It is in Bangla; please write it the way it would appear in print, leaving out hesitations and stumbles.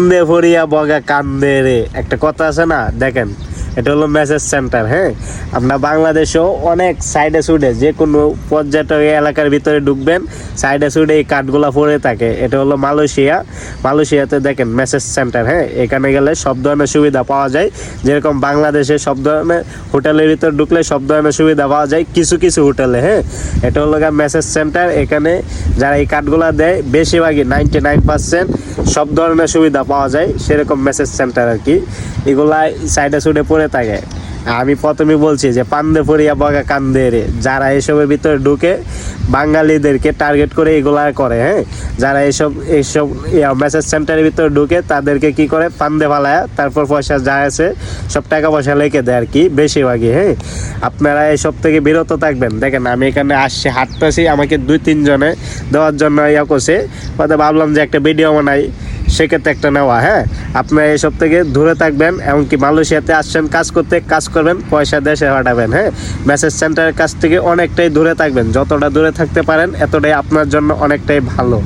কান্দে ভরিয়া বগা কান্দে রে, একটা কথা আছে না, দেখেন এটা হলো মেসেজ সেন্টার। হ্যাঁ, আপনার বাংলাদেশেও অনেক সাইডে সুইডে যে কোনো পর্যটক এলাকার ভিতরে ঢুকবেন, সাইডে সুইডে এই কার্ডগুলো পড়ে থাকে। এটা হলো মালয়েশিয়াতে দেখেন মেসেজ সেন্টার। হ্যাঁ, এখানে গেলে সব ধরনের সুবিধা পাওয়া যায়, যেরকম বাংলাদেশে সব ধরনের হোটেলের ভিতর ঢুকলে সব ধরনের সুবিধা পাওয়া যায় কিছু কিছু হোটেলে। হ্যাঁ, এটা হলো মেসেজ সেন্টার। এখানে যারা এই কার্ডগুলো দেয় বেশিরভাগই 99% সব ধরনের সুবিধা পাওয়া যায়, সেরকম মেসেজ সেন্টার আর কি। এগুলা সাইডে সুইডে পড়ে থাকে। আমি প্রথমে বলছি যে পান্দে ফরিয়া বগা কান্দে রে, যারা এসবের ভিতরে ঢুকে বাঙালিদেরকে টার্গেট করে এগুলা করে। হ্যাঁ, যারা এইসব মেসেজ সেন্টারের ভিতরে ঢুকে তাদেরকে কি করে পান্দে ফালায়, তারপর পয়সা যা আছে সব টাকা পয়সা লেগে দেয় আর কি বেশিরভাগই। হ্যাঁ, আপনারা এইসব থেকে বিরত থাকবেন। দেখেন আমি এখানে আসছি, হাঁটতেছি, আমাকে 2-3 জনে দেওয়ার জন্য করছে, ভাবলাম যে একটা ভিডিও বানাই, সেক্ষেত্রে একটা নেওয়া। হ্যাঁ, আপনারা এইসব থেকে দূরে থাকবেন। এমনকি মালয়েশিয়াতে আসছেন কাজ করতে, কাজ করবেন, পয়সা দেশে পাঠাবেন। হ্যাঁ, মেসেজ সেন্টারের কাছ থেকে অনেকটাই দূরে থাকবেন। যতটা দূরে থাকতে পারেন এতটাই আপনার জন্য অনেকটাই ভালো।